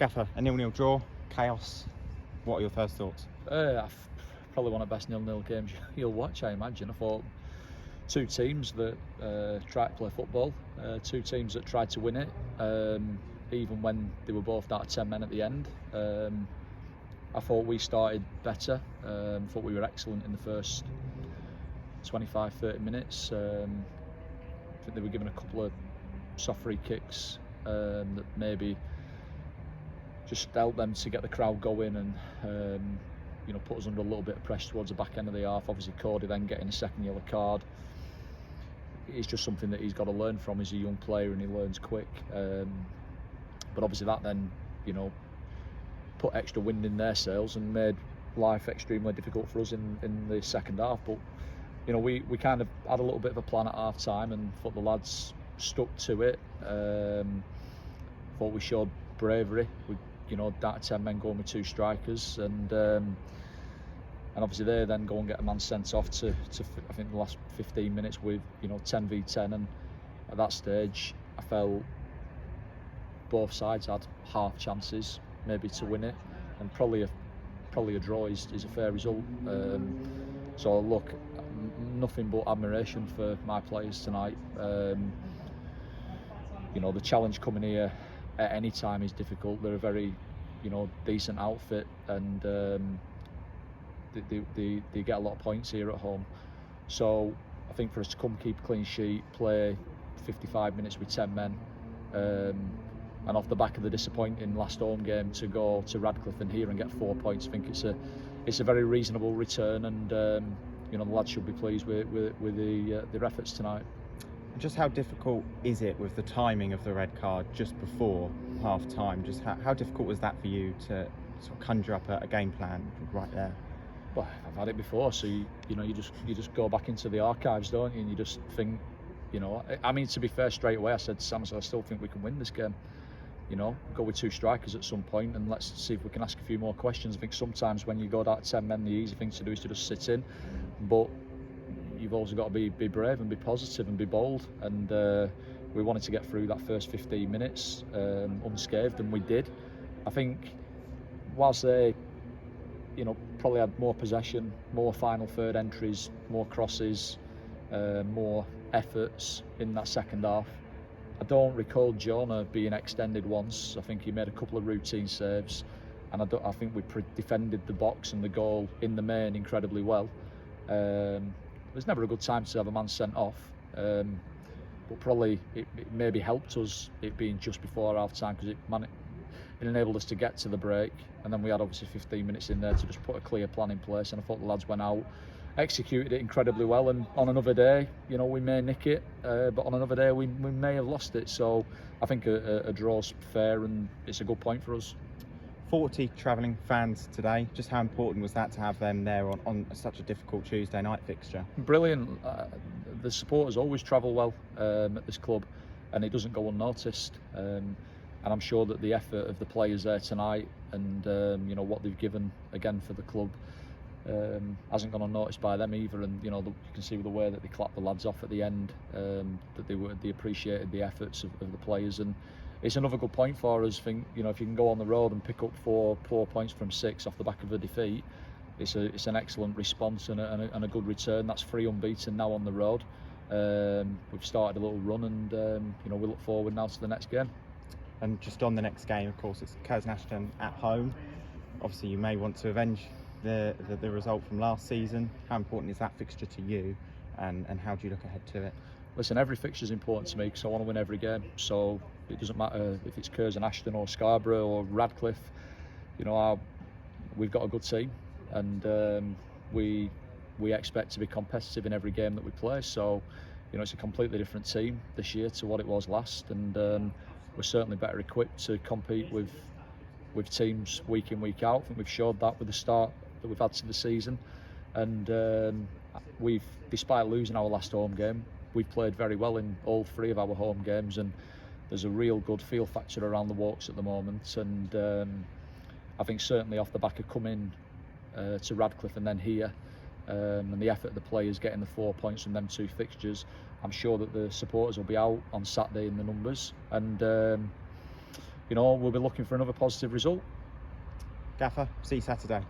Gaffer, a 0-0 draw, chaos. What are your first thoughts? Probably one of the best 0-0 games you'll watch, I imagine. I thought two teams that tried to play football, two teams that tried to win it, even when they were both down to 10 men at the end. I thought we started better. Thought we were excellent in the first 25-30 minutes. I think they were given a couple of soft free kicks that maybe just helped them to get the crowd going and put us under a little bit of pressure towards the back end of the half. Obviously Cody then getting a second yellow card. It's just something that he's got to learn from. He's a young player and he learns quick. But obviously that then, put extra wind in their sails and made life extremely difficult for us in the second half. But we kind of had a little bit of a plan at half time and thought the lads stuck to it. Thought we showed bravery. We down to 10 men going with two strikers, and obviously they then go and get a man sent off to I think the last 15 minutes with 10 v 10, and at that stage I felt both sides had half chances maybe to win it, and probably a draw is a fair result. So look, nothing but admiration for my players tonight. The challenge coming here at any time is difficult. They're a very decent outfit, and they get a lot of points here at home. So I think for us to come keep a clean sheet, play 55 minutes with 10 men, and off the back of the disappointing last home game to go to Radcliffe and here and get 4 points, I think it's a very reasonable return, and the lads should be pleased with their efforts tonight. Just how difficult is it with the timing of the red card just before half time? Just how difficult was that for you to sort of conjure up a game plan right there? Well, I've had it before, so you just go back into the archives, don't you? And you just think, I mean, to be fair, straight away I said to Sam, I still think we can win this game. Go with two strikers at some point and let's see if we can ask a few more questions. I think sometimes when you go down to 10 men, the easy thing to do is to just sit in, but you've also got to be brave and be positive and be bold, and we wanted to get through that first 15 minutes unscathed, and we did. I think whilst they probably had more possession, more final third entries, more crosses, more efforts in that second half, I don't recall Jonah being extended once. I think he made a couple of routine saves, and I think we defended the box and the goal in the main incredibly well. There's never a good time to have a man sent off, but probably it maybe helped us, it being just before half time, because it enabled us to get to the break, and then we had obviously 15 minutes in there to just put a clear plan in place, and I thought the lads went out, executed it incredibly well, and on another day we may nick it, but on another day we may have lost it. So I think a draw's fair and it's a good point for us. 40 travelling fans today. Just how important was that to have them there on such a difficult Tuesday night fixture? Brilliant. The supporters always travel well at this club, and it doesn't go unnoticed. And I'm sure that the effort of the players there tonight and what they've given again for the club hasn't gone unnoticed by them either. And you can see with the way that they clapped the lads off at the end, that they appreciated the efforts of the players, and it's another good point for us. I think if you can go on the road and pick up four points from 6 off the back of a defeat, it's an excellent response and a good return. That's 3 unbeaten now on the road. We've started a little run, and we look forward now to the next game. And just on the next game, of course, it's Curzon Ashton at home. Obviously you may want to avenge the result from last season. How important is that fixture to you, and how do you look ahead to it? Listen, every fixture is important to me because I want to win every game. So it doesn't matter if it's Curzon Ashton or Scarborough or Radcliffe. We've got a good team, and we expect to be competitive in every game that we play. So it's a completely different team this year to what it was last, and we're certainly better equipped to compete with teams week in, week out. I think we've showed that with the start that we've had to the season, and we've, despite losing our last home game, we've played very well in all 3 of our home games, and there's a real good feel factor around the walks at the moment. And I think certainly off the back of coming to Radcliffe and then here, and the effort of the players getting the 4 points from them 2 fixtures, I'm sure that the supporters will be out on Saturday in the numbers, and you know, we'll be looking for another positive result. Gaffer, see you Saturday.